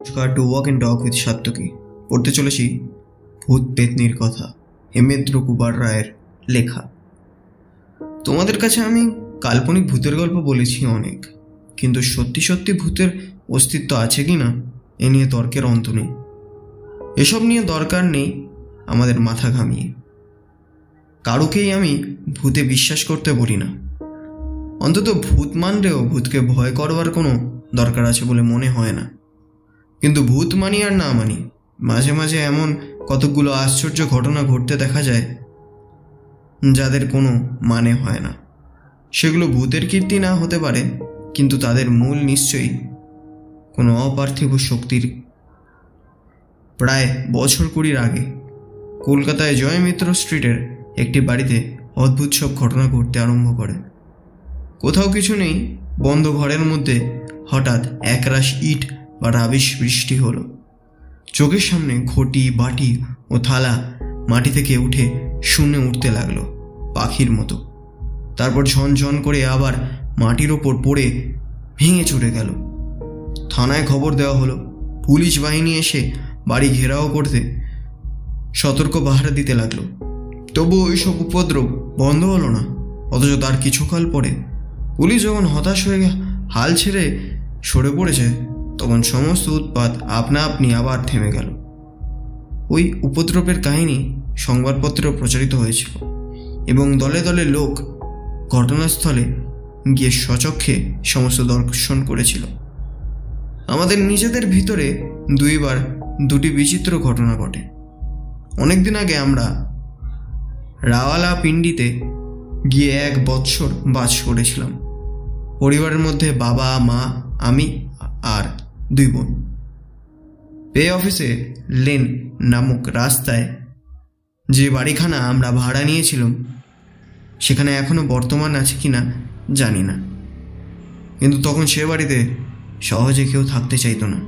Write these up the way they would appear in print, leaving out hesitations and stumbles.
নমস্কার, to walk and talk with Satyaki পড়তে চলেছি ভূত পেতনির কথা, হেমেন্দ্র কুমার রায়ের লেখা। তোমাদের কাছে আমি কাল্পনিক ভূতের গল্প বলেছি অনেক, কিন্তু সত্যি সত্যি ভূতের অস্তিত্ব আছে কি না এ নিয়ে তর্কের অন্ত নেই। এসব নিয়ে দরকার নেই আমাদের মাথা ঘামিয়ে। কারুকেই আমি ভূতে বিশ্বাস করতে বলি না, অন্তত ভূত মানলেও ভূতকে ভয় করবার কোনো দরকার আছে বলে মনে হয় না। কিন্তু ভূত মানি আর না মানি, মাঝে মাঝে এমন কতকগুলো আশ্চর্য ঘটনা ঘটতে দেখা যায় যাদের কোনো মানে হয় না। সেগুলো ভূতের কীর্তি না হতে পারে, কিন্তু তাদের মূল নিশ্চয়ই কোনো অপার্থিব শক্তির। প্রায় বছর 20 আগে কলকাতায় জয়মিত্র স্ট্রিটের একটি বাড়িতে অদ্ভুত সব ঘটনা ঘটতে আরম্ভ করে। কোথাও কিছু নেই, বন্ধ ঘরের মধ্যে হঠাৎ একরাশ ইট বা রাবিশ বৃষ্টি হলো। চোখের সামনে ঘটি, বাটি ও থালা মাটি থেকে উঠে শূন্যে উঠতে লাগলো পাখির মতো। তারপর ঝনঝন করে আবার মাটির ওপর পড়ে ভেঙে চুরে গেল। থানায় খবর দেওয়া হলো। পুলিশ বাহিনী এসে বাড়ি ঘেরাও করতে সতর্ক পাহারা দিতে লাগলো। তবু ওইসব উপদ্রব বন্ধ হলো না। অথচ তার কিছুকাল পরে পুলিশ যখন হতাশ হয়ে হাল ছেড়ে সরে পড়েছে, তখন সমস্ত উৎপাত আপনা আপনি আবার থেমে গেল। ওই উপদ্রবের কাহিনী সংবাদপত্রে প্রচারিত হয়েছিল এবং দলে দলে লোক ঘটনাস্থলে গিয়ে স্বচক্ষে সমস্ত দর্শন করেছিল। আমাদের নিজেদের ভিতরে দুইবার দুটি বিচিত্র ঘটনা ঘটে। অনেকদিন আগে আমরা রাওয়ালাপিন্ডিতে গিয়ে 1 বৎসর বাস করেছিলাম। পরিবারের মধ্যে বাবা, মা, আমি আর 2 বোন। পে অফিসে লেন নামক রাস্তায় যে বাড়িখানা আমরা ভাড়া নিয়েছিলাম, সেখানে এখনো বর্তমান আছে কিনা জানি না, কিন্তু তখন সে বাড়িতে সহজে কেউ থাকতে চাইতো না।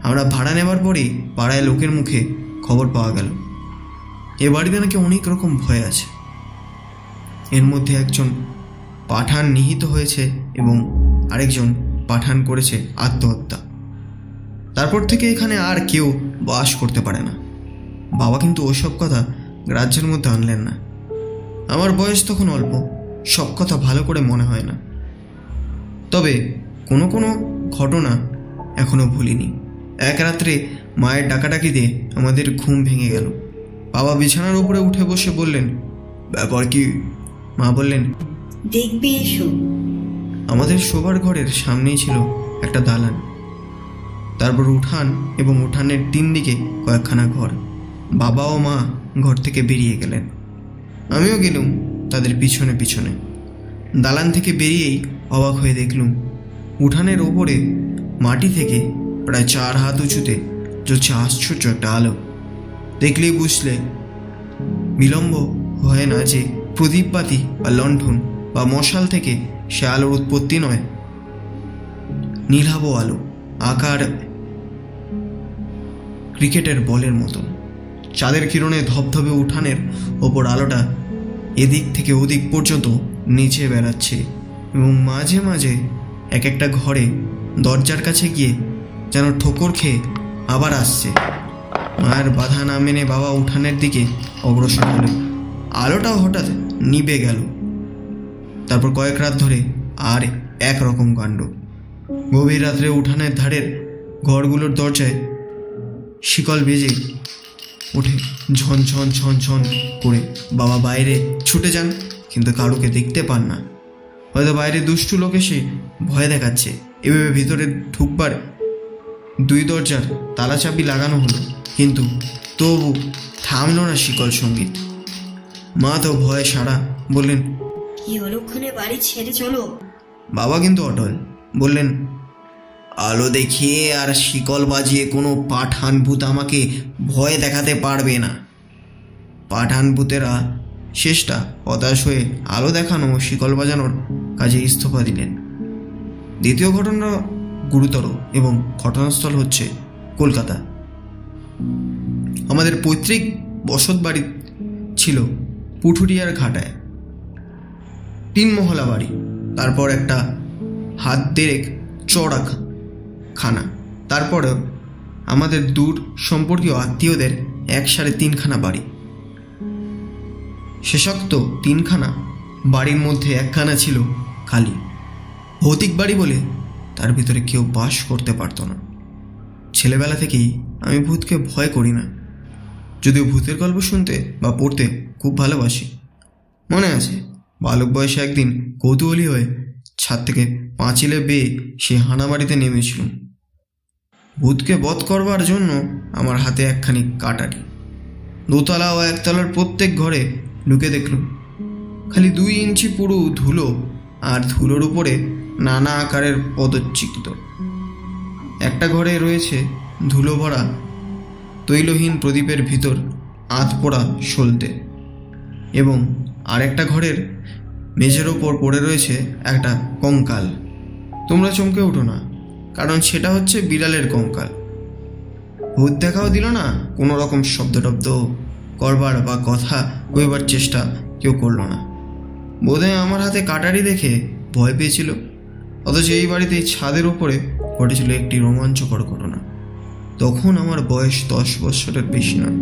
আমরা ভাড়া নেবার পরেই পাড়ায় লোকের মুখে খবর পাওয়া গেল এ বাড়িতে নাকি অনেক রকম ভয় আছে। এর মধ্যে একজন পাঠান নিহত হয়েছে এবং আরেকজন পাঠান করেছে আত্মহত্যা। তারপর থেকে এখানে আর কেউ বাস করতে পারে না। বাবা কিন্তু ওসব কথা গ্রাহ্যের মধ্যে আনলেন না। আমার বয়স তখন অল্প, সব কথা ভালো করে মনে হয় না। তবে কোনো কোনো ঘটনা এখনো ভুলিনি। এক রাত্রে মায়ের ডাকাডাকিতে আমাদের ঘুম ভেঙে গেল। বাবা বিছানার উপরে উঠে বসে বললেন, ব্যাপার কি? মা বললেন, দেখবে এসো। আমাদের শোবার ঘরের সামনেই ছিল একটা দালান, তারপর উঠান এবং উঠানের 3 দিকে কয়েকখানা ঘর। বাবা ও মা ঘর থেকে বেরিয়ে গেলেন, আমিও গেলুম তাদের পিছনে পিছনে। দালান থেকে বেরিয়েই অবাক হয়ে দেখলুম উঠানের ওপরে মাটি থেকে প্রায় 4 হাত উঁচুতে জ্বলছে আশ্চর্য একটা আলো। দেখলেই বুঝলে বিলম্ব হয় না যে প্রদীপবাতি বা লণ্ঠন বা মশাল থেকে সে আলোর উৎপত্তি নয়। নীলাভ আলো, আকার ক্রিকেটের বলের মতন। চাঁদের কিরণে ধবধবে উঠানের ওপর আলোটা এদিক থেকে ওদিক পর্যন্ত নিচে বেড়াচ্ছে এবং মাঝে মাঝে এক একটা ঘরে দরজার কাছে গিয়ে যেন ঠোকর খেয়ে আবার আসছে। মায়ের বাধা না মেনে বাবা উঠানের দিকে অগ্রসর হল। আলোটাও হঠাৎ নিভে গেল। তারপর কয়েক রাত ধরে আর একরকম কাণ্ড। গভীর রাত্রে উঠানের ধারের ঘরগুলোর দরজায় শিকল বেজে ওঠে ঝন ঝন ঝন ঝন করে। বাবা বাইরে ছুটে যান, কিন্তু কারুকে দেখতে পান না। হয়তো বাইরে দুষ্টু লোক এসে ভয় দেখাচ্ছে। এভাবে ভিতরে ঢুকবার 2 দরজার তালা চাবি লাগানো হলো, কিন্তু তবু থামল না শিকল সঙ্গীত। মা তো ভয়ে সারা, বললেন, কি অলক্ষণে বাড়ি ছেড়ে চলো। বাবা কিন্তু অটল, বললেন, আলো দেখিয়ে আর শিকল বাজিয়ে কোনো পাঠান ভূত আমাকে ভয় দেখাতে পারবে না। পাঠান ভূতেরা শেষটা হতাশ হয়ে আলো দেখানো ও শিকল বাজানোর কাজে ইস্তফা দিলেন। দ্বিতীয় ঘটনা গুরুতর এবং ঘটনাস্থল হচ্ছে কলকাতা। আমাদের পৈতৃক বসত বাড়ি ছিল পুঠুরিয়ার ঘাটায়। 3 মহলা বাড়ি, তারপর একটা হাত 1.5 চড়া খানা, তারপরেও আমাদের দূর সম্পর্কীয় আত্মীয়দের 3.5 বাড়ি। শেষোক্ত 3খানা বাড়ির মধ্যে 1খানা ছিল খালি, ভৌতিক বাড়ি বলে তার ভিতরে কেউ বাস করতে পারত না। ছেলেবেলা থেকেই আমি ভূতকে ভয় করি না, যদিও ভূতের গল্প শুনতে বা পড়তে খুব ভালোবাসি। মনে আছে বালক বয়সে একদিন কৌতূহলী হয়ে ছাদ থেকে পাঁচিলে বেয়ে সেই হানাবাড়িতে নেমেছিলাম। ভূতকে বধ করবার জন্য আমার হাতে একখানি কাটারি। দোতলা ও একতলার প্রত্যেক ঘরে ঢুকে দেখলুম খালি 2 ইঞ্চি পুরো ধুলো, আর ধুলোর উপরে নানা আকারের পদচিহ্ন। একটা ঘরে রয়েছে ধুলো ভরা তৈলহীন প্রদীপের ভিতর আধপোড়া সলতে, এবং আরেকটা ঘরের মেঝের ওপর পড়ে রয়েছে একটা কঙ্কাল। তোমরা চমকে উঠো না, কারণ সেটা হচ্ছে বিড়ালের কঙ্কাল। ভূত দেখাও দিল না, কোনো রকম শব্দটব্দ করবার বা কথা কইবার চেষ্টা কেউ করলো না। বোধহয় আমার হাতে কাটারি দেখে ভয় পেয়েছিল। অথচ এই বাড়িতে ছাদের ওপরে ঘটেছিল একটি রোমাঞ্চকর ঘটনা। তখন আমার বয়স 10 বছরের বেশি নয়।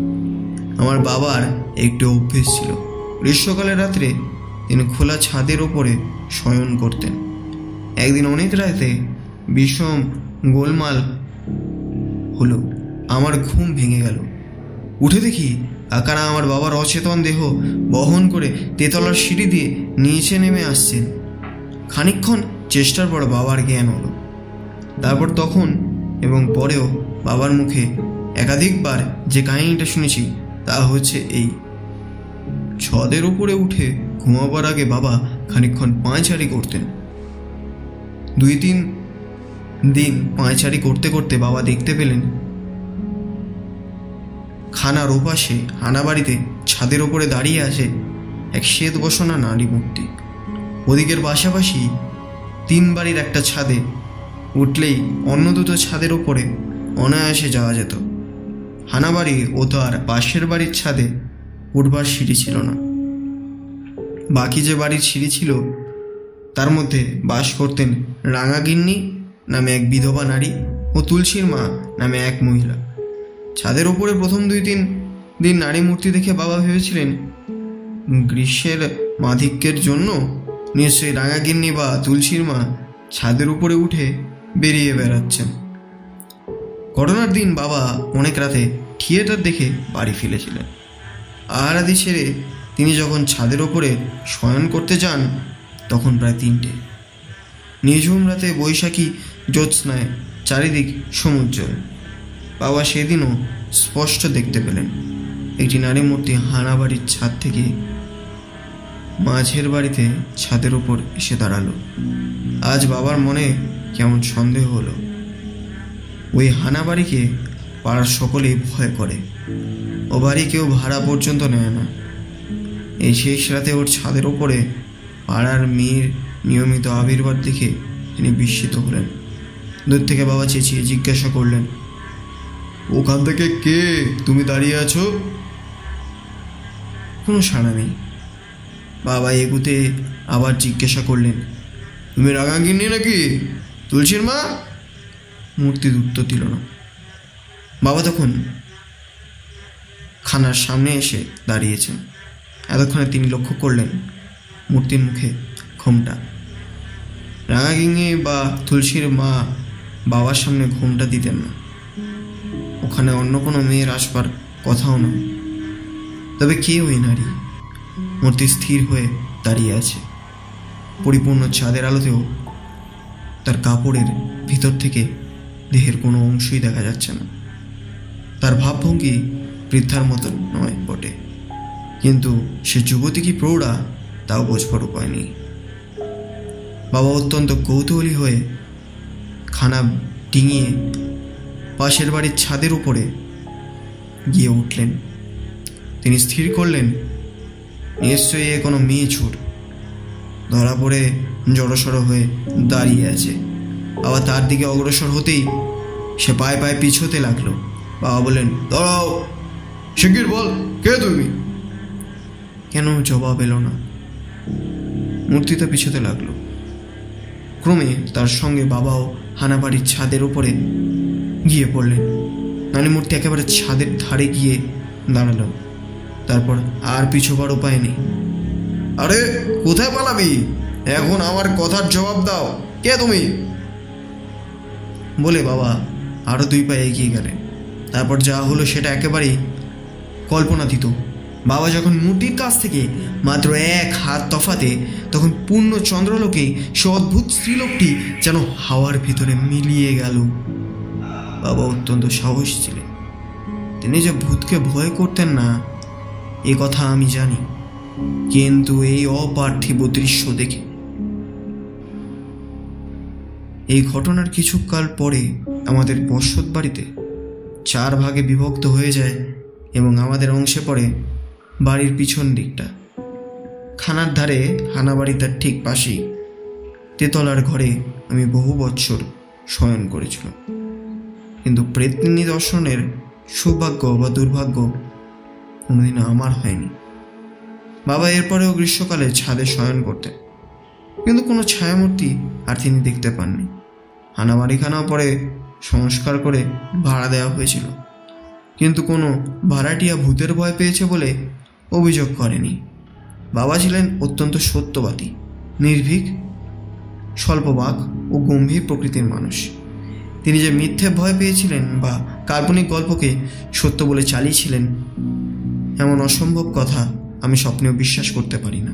আমার বাবার একটু অভ্যেস ছিল, গ্রীষ্মকালের রাত্রে তিনি খোলা ছাদের ওপরে শয়ন করতেন। একদিন অনেক রাতে বিষম গোলমাল হলো, আমার ঘুম ভেঙে গেল। উঠে দেখি কাকারা আমার বাবার অচেতন দেহ বহন করে তেতলার সিঁড়ি দিয়ে নিচে নেমে আসছেন। খানিকক্ষণ চেষ্টার পর বাবার জ্ঞান হলো। তারপর তখন এবং পরেও বাবার মুখে একাধিকবার যে কাহিনীটা শুনেছি তা হচ্ছে এই: ছাদের উপরে উঠে ঘুমাবার আগে বাবা খানিকক্ষণ পায়চারি করতেন। 2-3 দিন পায়চারি করতে করতে বাবা দেখতে পেলেন খানার ওপাশে হানাবাড়িতে ছাদের ওপরে দাঁড়িয়ে আছে এক শ্বেত বসনা নারী মূর্তি। ওদিকের পাশাপাশি 3 বাড়ির একটা ছাদে উঠলেই অন্য 2টো ছাদের ওপরে অনায়াসে যাওয়া যেত। হানাবাড়ি ও তার পাশের বাড়ির ছাদে উঠবার সিঁড়ি ছিল না। বাকি যে বাড়ির সিঁড়ি ছিল তার মধ্যে বাস করতেন রাঙাগিন্নি নামে এক বিধবা নারী ও তুলসীর মা নামে এক মহিলা। ছাদের ওপরে প্রথম 2-3 দিন নারী মূর্তি দেখে বাবা ভেবেছিলেন গ্রীষ্মের মাধিক্যের জন্য নিশ্চয়ই রাঙাগিন্নি বা তুলসীর মা ছাদের উপরে উঠে বেরিয়ে বেড়াচ্ছেন। ঘটনার দিন বাবা অনেক রাতে থিয়েটার দেখে বাড়ি ফিরেছিলেন। আহারাদি ছেড়ে তিনি যখন ছাদের ওপরে শয়ন করতে যান তখন প্রায় 3টে। নিঝুম রাতে বৈশাখী জ্যোৎস্নায় চারিদিক সমুজ্জ্বল। বাবা সেদিনও স্পষ্ট দেখতে পেলেন একটি নারী মূর্তি হানাবাড়ির ছাদ থেকে মাঝের বাড়িতে ছাদের ওপর এসে দাঁড়ালো। আজ বাবার মনে কেমন সন্দেহ হলো। ওই হানাবাড়িকে পাড়ার সকলেই ভয় করে। ও বাড়ি কেউ ভাড়া পর্যন্ত নেয় না। এই শেষ রাতে ওর ছাদের ওপরে পাড়ার মেয়ের নিয়মিত আবির্ভাব দেখে তিনি বিস্মিত হলেন। দূর থেকে বাবা চেঁচিয়ে জিজ্ঞাসা করলেন, ওখান থেকে কে? তুমি দাঁড়িয়ে আছো? কোনো সাড়া নেই। বাবা এগুতে আবার জিজ্ঞাসা করলেন, তুমি রাঙাগিন্নি নাকি তুলসীর মা? মূর্তির উত্তর দিল না। বাবা তখন খানার সামনে এসে দাঁড়িয়েছেন। এতক্ষণে তিনি লক্ষ্য করলেন মূর্তির মুখে ঘোমটা। রাঙাগিন্নি বা তুলসীর মা বাবার সামনে ঘোমটা দিতেন না। ওখানে অন্য কোনো মেয়ের আসবার কথাও নয়। তবে কে ওই নারী? মূর্তি স্থির হয়ে দাঁড়িয়ে আছে। পরিপূর্ণ চাঁদের আলোতেও তার কাপড়ের ভিতর থেকে দেহের কোনো অংশই দেখা যাচ্ছে না। তার ভাবভঙ্গি বৃদ্ধার মতন নয় বটে, কিন্তু সে যুবতী কি প্রৌঢ়া তাও বোঝবার উপায় নেই। বাবা অত্যন্ত কৌতূহলী হয়ে খানা ডিঙিয়ে পাশের বাড়ির ছাদের উপরে গিয়ে উঠলেন। তিনি স্থির করলেন নিশ্চয়ই এ কোনো মেয়ে চোর। ধরা পড়ে জড়সড় হয়ে দাঁড়িয়ে আছে। বাবা তার দিকে অগ্রসর হতেই সে পায়ে পায়ে পিছোতে লাগলো। বাবা বললেন, দাঁড়াও, শিগগির বল, কে তুমি? কেন জবাব এলো না। মূর্তিটা পিছোতে লাগলো। ক্রমে তার সঙ্গে বাবাও হানাবাড়ির ছাদের উপরে গিয়ে পড়লেন। নানি মূর্তি একেবারে ছাদের ধারে গিয়ে দাঁড়ালো। তারপর আর পিছোবার উপায় নেই। আরে কোথায় পালাবি? এখন আমার কথার জবাব দাও, কে তুমি? বলে বাবা আরো 2 পা এগিয়ে গেলেন। তারপর যা হলো সেটা একেবারেই কল্পনাতীত। বাবা যখন মূর্তির কাছ থেকে মাত্র 1 হাত তফাতে, তখন পূর্ণ চন্দ্রলোকে সে অদ্ভুত স্ত্রীলোকটি যেন হাওয়ার ভিতরে মিলিয়ে গেল। বাবা অত্যন্ত সাহসী ছিলেন। তিনি যে ভূতকে ভয় করতেন না এ কথা আমি জানি, কিন্তু এই অপার্থিব দৃশ্য দেখে। এই ঘটনার কিছুকাল পরে আমাদের বসত বাড়িতে 4 ভাগে বিভক্ত হয়ে যায় এবং আমাদের অংশে পড়ে বাড়ির পিছন দিকটা। খানার ধারে হানাবাড়ি, তার ঠিক পাশেই তেতলার ঘরে আমি বহু বৎসর শয়ন করেছিলাম। কিন্তু প্রেতনী দর্শনের সৌভাগ্য বা দুর্ভাগ্য কোনোদিনও আমার হয়নি। বাবা এরপরেও গ্রীষ্মকালে ছাদে শয়ন করতেন, কিন্তু কোনো ছায়ামূর্তি আর তিনি দেখতে পাননি। হানাবাড়িখানাও পরে সংস্কার করে ভাড়া দেওয়া হয়েছিল, কিন্তু কোনো ভাড়াটিয়া ভূতের ভয় পেয়েছে বলে অভিযোগ করেনি। বাবা ছিলেন অত্যন্ত সত্যবাদী, নির্ভীক, স্বল্পবাক ও গম্ভীর প্রকৃতির মানুষ। তিনি যে মিথ্যে ভয় পেয়েছিলেন বা কাল্পনিক গল্পকে সত্য বলে চালিয়েছিলেন, এমন অসম্ভব কথা আমি স্বপ্নেও বিশ্বাস করতে পারি না।